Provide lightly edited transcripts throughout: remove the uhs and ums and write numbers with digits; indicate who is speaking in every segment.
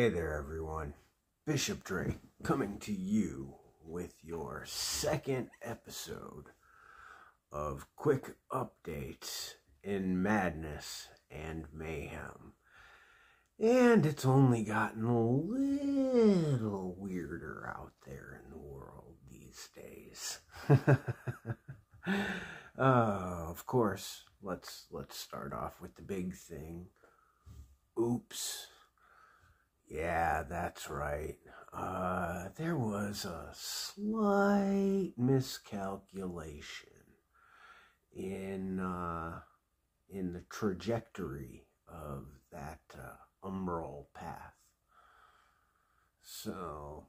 Speaker 1: Hey there everyone, Bishop Drake coming to you with your second episode of Quick Updates in Madness and Mayhem. And it's only gotten a little weirder out there in the world these days. Of course, let's start off with the big thing. Oops. Yeah, that's right. There was a slight miscalculation in the trajectory of that umbral path. So,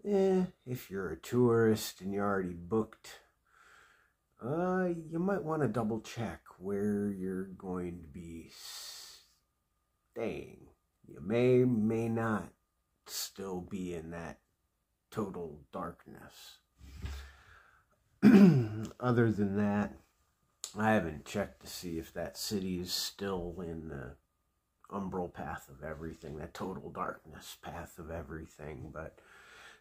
Speaker 1: if you're a tourist and you're already booked, you might want to double check where you're going to be staying. You may not still be in that total darkness. Other than that, I haven't checked to see if that city is still in the umbral path of everything, that total darkness path of everything, but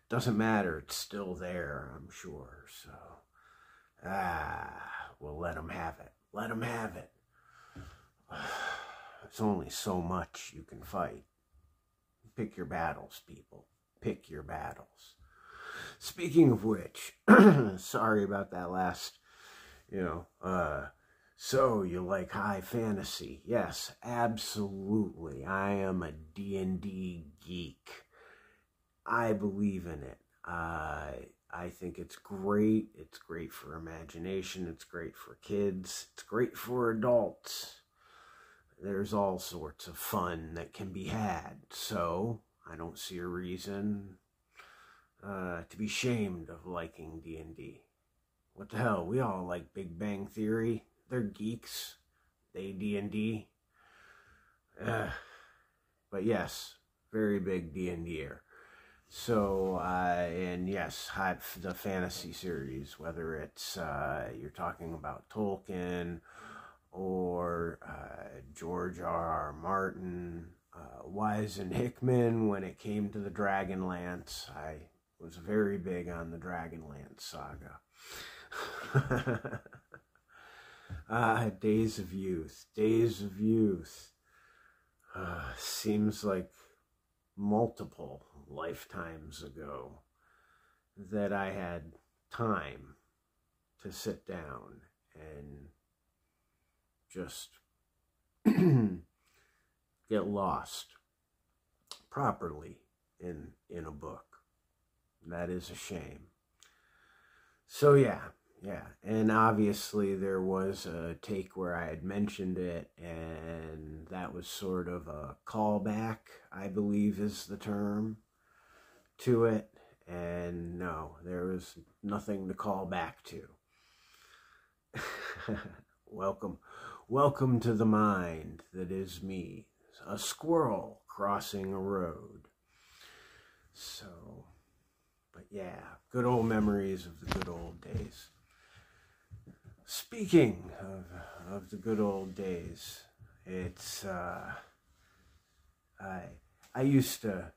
Speaker 1: doesn't matter, it's still there, I'm sure. So, we'll let them have it. Let them have it. There's only so much you can fight. Pick your battles, people. Pick your battles. Speaking of which, sorry about that last, so you like high fantasy? Yes, absolutely. I am a D&D geek. I believe in it. I think it's great. It's great for imagination. It's great for kids. It's great for adults. There's all sorts of fun that can be had, so I don't see a reason to be ashamed of liking D&D. What the hell, we all like Big Bang Theory. They're geeks. They D&D. But yes, very big D&D-er. So, and yes, the fantasy series, whether it's, you're talking about Tolkien, or George R.R. Martin, Wise and Hickman. When it came to the Dragonlance, I was very big on the Dragonlance saga. Days of Youth. Days of Youth. Seems like multiple lifetimes ago that I had time to sit down and just get lost properly in a book. That is a shame. So yeah, and obviously there was a take where I had mentioned it, and that was sort of a callback, I believe is the term, to it, and no, there was nothing to call back to. Welcome to the mind that is me, a squirrel crossing a road. So, but yeah, good old memories of the good old days. Speaking of the good old days, it's, I used to,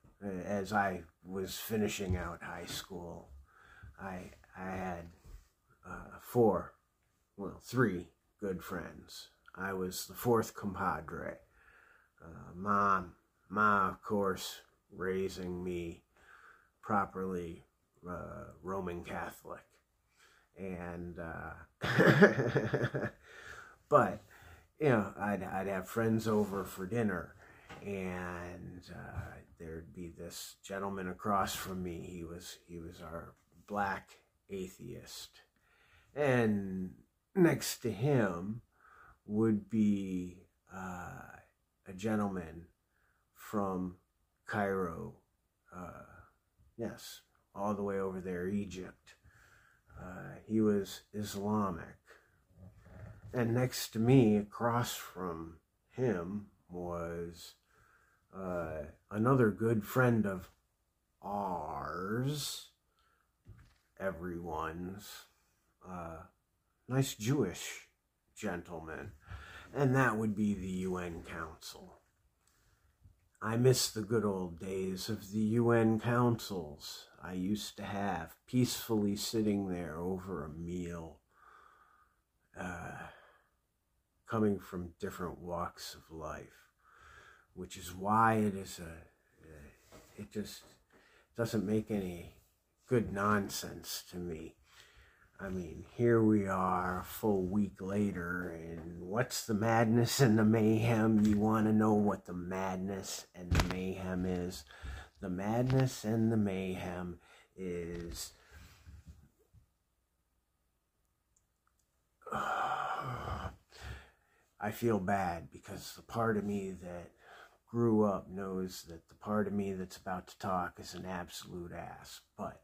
Speaker 1: as I was finishing out high school, I had three good friends. I was the fourth compadre. Mom, of course, raising me properly, Roman Catholic. And, but, I'd have friends over for dinner, and there'd be this gentleman across from me. He was our black atheist. And next to him would be a gentleman from Cairo, yes, all the way over there, Egypt. He was Islamic. And next to me, across from him, was another good friend of ours, everyone's, nice Jewish gentleman, and that would be the UN Council. I miss the good old days of the UN councils I used to have, peacefully sitting there over a meal, coming from different walks of life, which is why it just doesn't make any good nonsense to me. I mean, here we are a full week later, and what's the madness and the mayhem? You want to know what the madness and the mayhem is? The madness and the mayhem is I feel bad because the part of me that grew up knows that the part of me that's about to talk is an absolute ass. But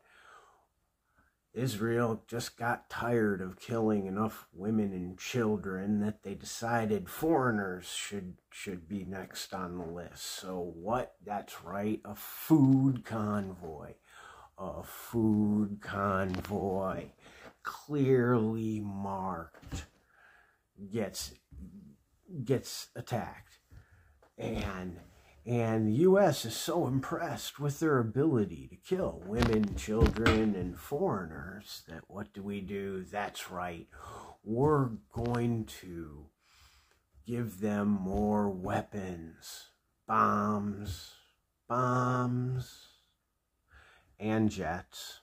Speaker 1: Israel just got tired of killing enough women and children that they decided foreigners should be next on the list. So what? That's right, a food convoy. A food convoy, clearly marked, gets attacked. And the U.S. is so impressed with their ability to kill women, children, and foreigners that what do? That's right. We're going to give them more weapons, bombs, and jets.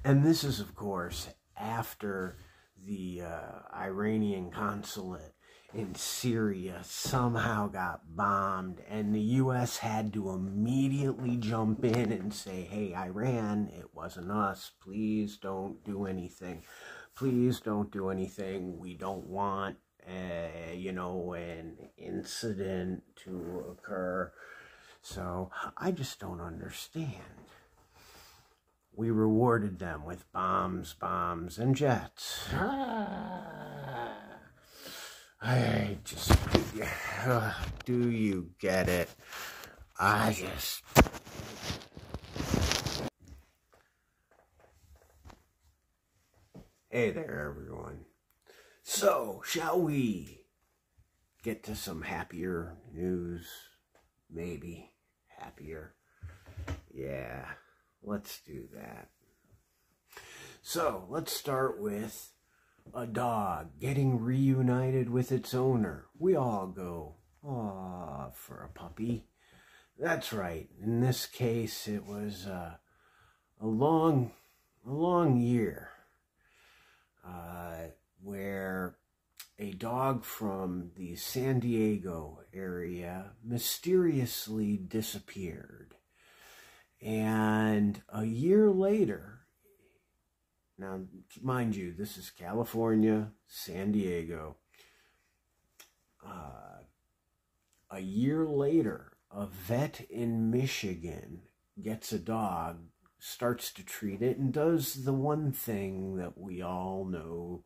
Speaker 1: And this is, of course, after the Iranian consulate in Syria somehow got bombed, and the U.S. had to immediately jump in and say, hey, Iran, it wasn't us. Please don't do anything. Please don't do anything. We don't want, an incident to occur. So I just don't understand. We rewarded them with bombs, and jets. I just, do you get it? Hey there, everyone. So, shall we get to some happier news? Maybe happier. Yeah, let's do that. So, let's start with a dog getting reunited with its owner. We all go, aw, for a puppy. That's right. In this case, it was a long year where a dog from the San Diego area mysteriously disappeared. And a year later, now mind you, this is California, San Diego. A year later, a vet in Michigan gets a dog, starts to treat it, and does the one thing that we all know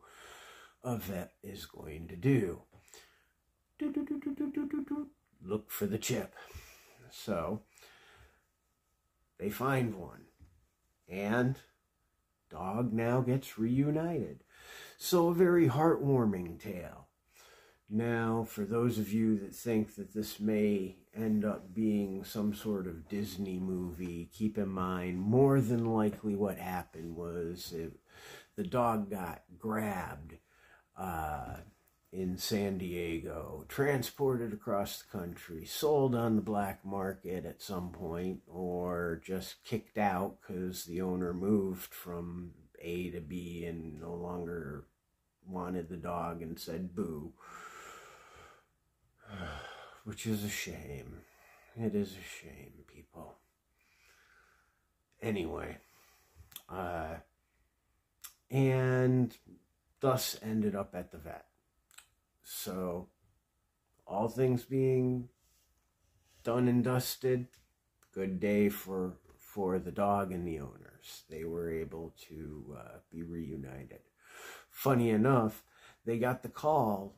Speaker 1: a vet is going to do. Look for the chip. So they find one, and dog now gets reunited. So a very heartwarming tale. Now, for those of you that think that this may end up being some sort of Disney movie, keep in mind, more than likely what happened was the dog got grabbed in San Diego, transported across the country, sold on the black market at some point, or just kicked out because the owner moved from A to B and no longer wanted the dog and said boo. Which is a shame. It is a shame, people. Anyway, and thus ended up at the vet. So, all things being done and dusted, good day for the dog and the owners. They were able to be reunited. Funny enough, they got the call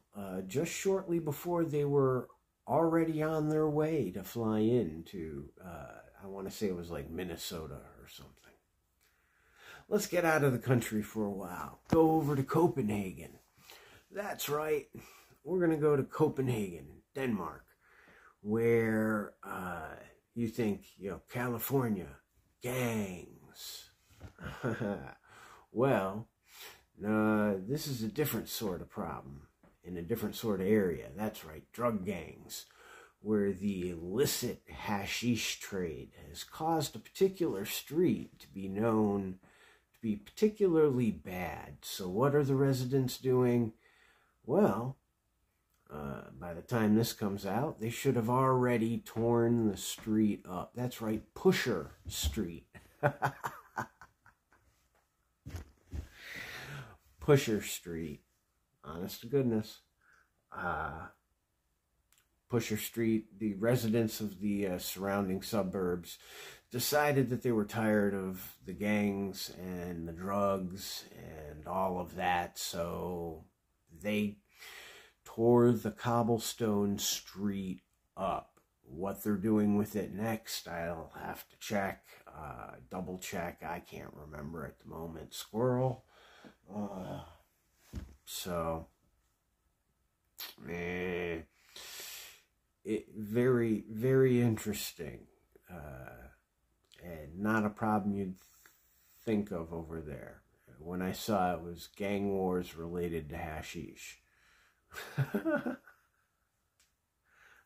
Speaker 1: just shortly before they were already on their way to fly in to, I want to say it was like Minnesota or something. Let's get out of the country for a while. Go over to Copenhagen. That's right. We're going to go to Copenhagen, Denmark, where you think, California, gangs. Well, this is a different sort of problem in a different sort of area. That's right, drug gangs, where the illicit hashish trade has caused a particular street to be known to be particularly bad. So what are the residents doing? Well, by the time this comes out, they should have already torn the street up. That's right, Pusher Street. Pusher Street. Honest to goodness. Pusher Street, the residents of the surrounding suburbs decided that they were tired of the gangs and the drugs and all of that, so they tore the cobblestone street up. What they're doing with it next, I'll have to check, double check. I can't remember at the moment. Squirrel. So, it very, very interesting, and not a problem you'd think of over there. When I saw it was gang wars related to hashish.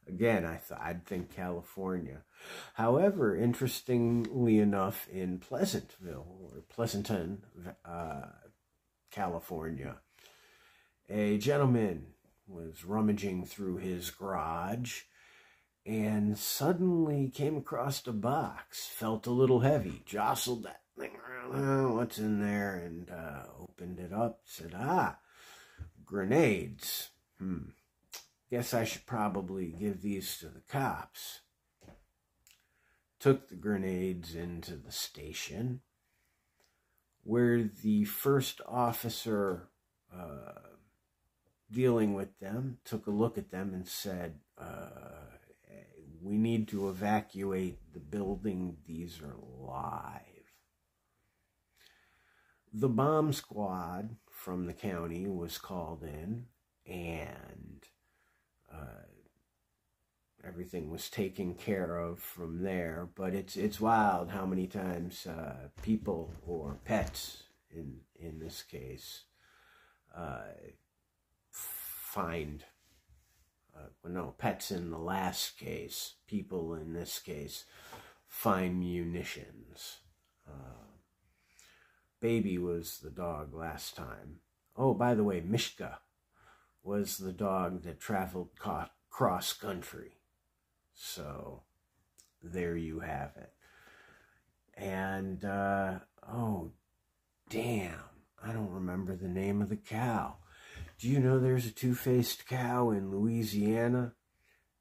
Speaker 1: Again, I'd think California. However, interestingly enough, in Pleasantville, or Pleasanton, California, a gentleman was rummaging through his garage and suddenly came across a box, felt a little heavy, jostled that thing around, what's in there, and opened it up, said, grenades. Guess I should probably give these to the cops. Took the grenades into the station, where the first officer dealing with them took a look at them and said, we need to evacuate the building. These are live. The bomb squad from the county was called in, and everything was taken care of from there. But it's wild how many times people, or pets in this case, find, pets in the last case, people in this case, find munitions. Baby was the dog last time. Oh, by the way, Mishka was the dog that traveled cross country. So, there you have it. And, oh, damn, I don't remember the name of the cow. Do you know there's a two-faced cow in Louisiana?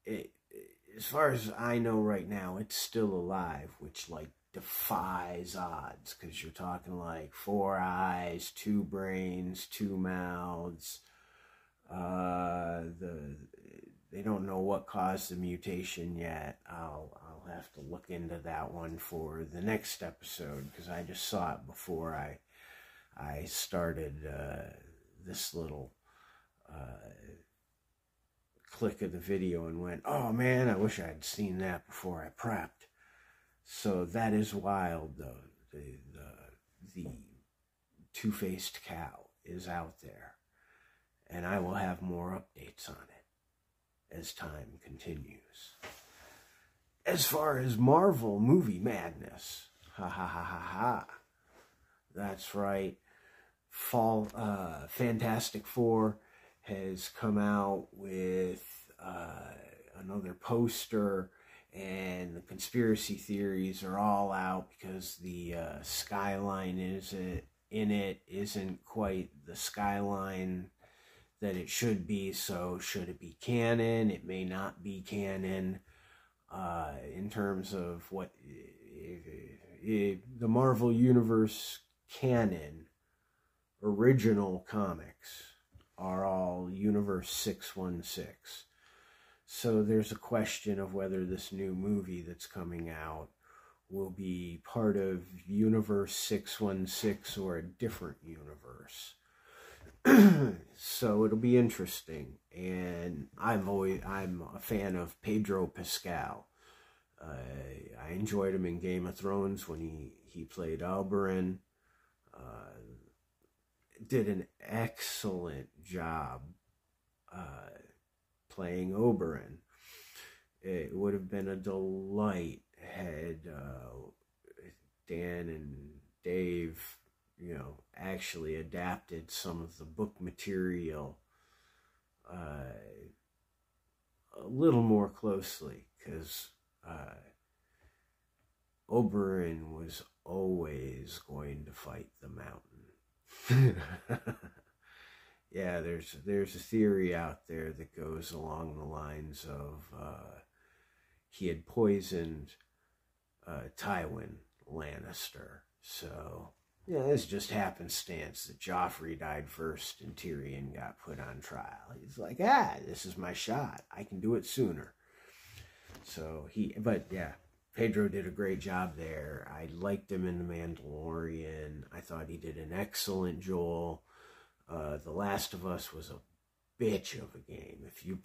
Speaker 1: As far as I know right now, it's still alive, which, defies odds, because you're talking 4 eyes, 2 brains, 2 mouths. They don't know what caused the mutation yet. I'll have to look into that one for the next episode, because I just saw it before I started this little click of the video and went, oh man, I wish I'd seen that before I prepped. So that is wild, though. The two-faced cow is out there, and I will have more updates on it as time continues. As far as Marvel movie madness, that's right, Fantastic Four has come out with another poster, and the conspiracy theories are all out because the skyline isn't quite the skyline that it should be. So should it be canon? It may not be canon in terms of what the Marvel Universe canon original comics are all Universe 616. So there's a question of whether this new movie that's coming out will be part of Universe 616 or a different universe. So it'll be interesting. And I'm a fan of Pedro Pascal. I enjoyed him in Game of Thrones when he played Oberyn. Did an excellent job playing Oberyn. It would have been a delight had Dan and Dave, actually adapted some of the book material a little more closely, because Oberyn was always going to fight the mountain. Yeah, there's a theory out there that goes along the lines of he had poisoned Tywin Lannister. So, yeah, it's just happenstance that Joffrey died first and Tyrion got put on trial. He's like, this is my shot. I can do it sooner. So but yeah, Pedro did a great job there. I liked him in The Mandalorian. I thought he did an excellent Joel. The Last of Us was a bitch of a game. If you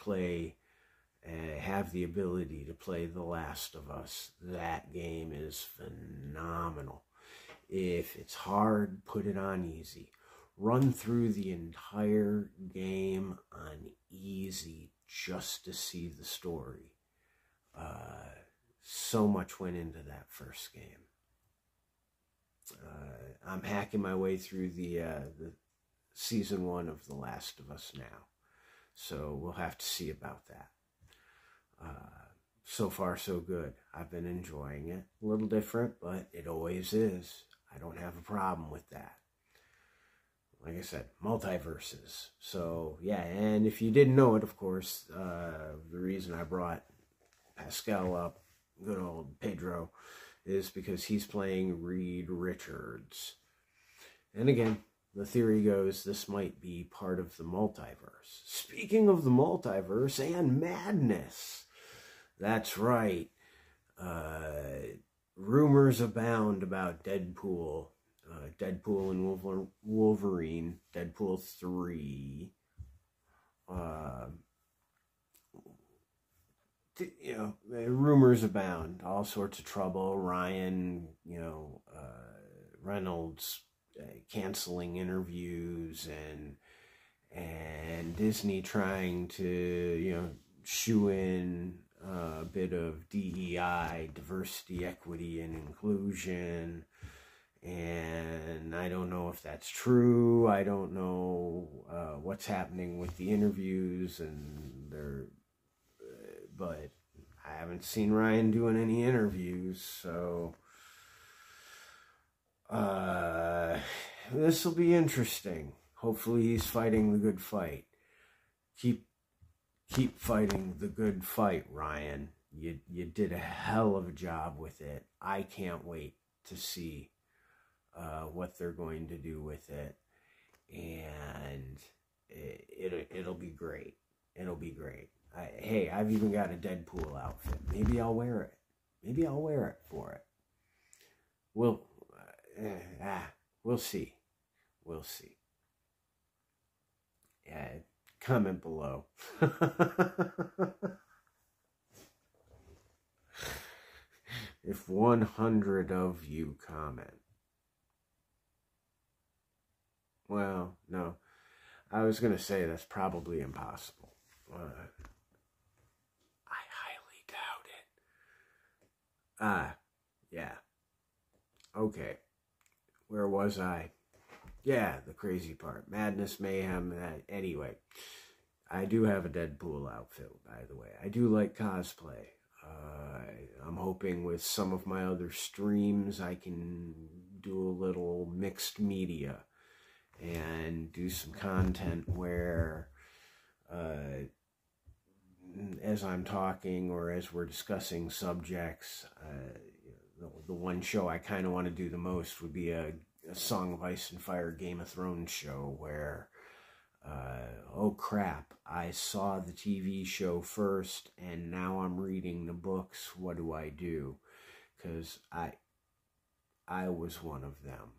Speaker 1: have the ability to play The Last of Us, that game is phenomenal. If it's hard, put it on easy. Run through the entire game on easy just to see the story. So much went into that first game. I'm hacking my way through the season 1 of The Last of Us now. So we'll have to see about that. So far, so good. I've been enjoying it. A little different, but it always is. I don't have a problem with that. Like I said, multiverses. So, yeah, and if you didn't know it, of course, the reason I brought Pascal up, good old Pedro, is because he's playing Reed Richards. And again, the theory goes this might be part of the multiverse. Speaking of the multiverse and madness, that's right. Rumors abound about Deadpool. Deadpool and Wolverine. Deadpool 3. Rumors abound. All sorts of trouble. Ryan, Reynolds canceling interviews, and Disney trying to shoe in a bit of DEI, diversity, equity, and inclusion. And I don't know if that's true. I don't know what's happening with the interviews, but I haven't seen Ryan doing any interviews, so this will be interesting. Hopefully he's fighting the good fight. Keep fighting the good fight, Ryan. You did a hell of a job with it. I can't wait to see what they're going to do with it, and it'll be great. It'll be great. Hey, I've even got a Deadpool outfit. Maybe I'll wear it. Maybe I'll wear it for it. We'll see. We'll see. Yeah, comment below. If 100 of you comment. Well, no. I was going to say that's probably impossible. I highly doubt it. Yeah. Okay. Where was I? Yeah, the crazy part. Madness, mayhem. Anyway, I do have a Deadpool outfit, by the way. I do like cosplay. I'm hoping with some of my other streams I can do a little mixed media and do some content where as I'm talking or as we're discussing subjects, the one show I kind of want to do the most would be a Song of Ice and Fire Game of Thrones show where, oh crap, I saw the TV show first and now I'm reading the books. What do I do? Because I was one of them.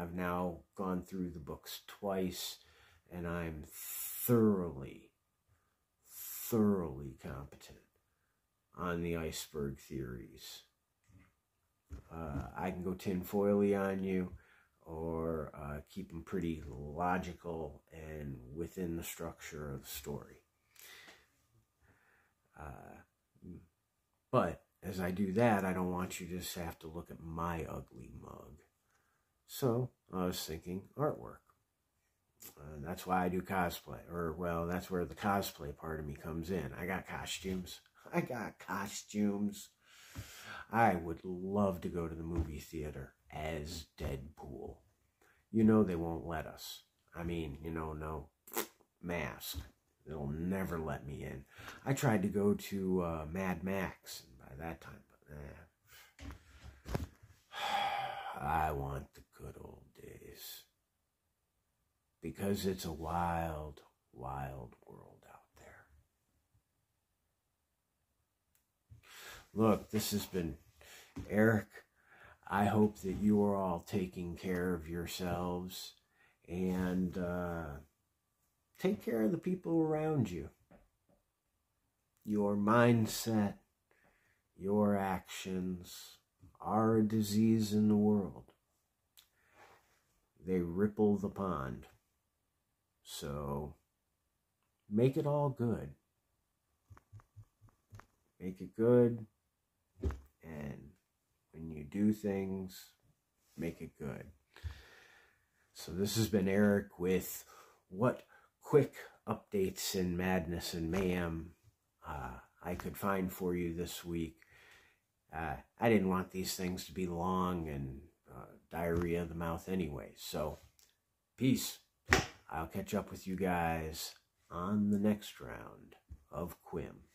Speaker 1: I've now gone through the books twice, and I'm thoroughly competent on the iceberg theories. I can go tinfoily on you, or keep them pretty logical and within the structure of the story. But as I do that, I don't want you to just have to look at my ugly mug. So I was thinking artwork. That's why I do cosplay. Or, well, that's where the cosplay part of me comes in. I got costumes. I would love to go to the movie theater as Deadpool. You know they won't let us. I mean, you know, no mask. They'll never let me in. I tried to go to Mad Max, and by that time, I want the good old days. Because it's a wild, wild world out there. Look, this has been Eric. I hope that you are all taking care of yourselves and take care of the people around you. Your mindset, your actions are a disease in the world. They ripple the pond. So make it all good. Make it good. And when you do things, make it good. So this has been Eric with what quick updates in madness and mayhem I could find for you this week. I didn't want these things to be long and diarrhea of the mouth anyway. So, peace. I'll catch up with you guys on the next round of Quim.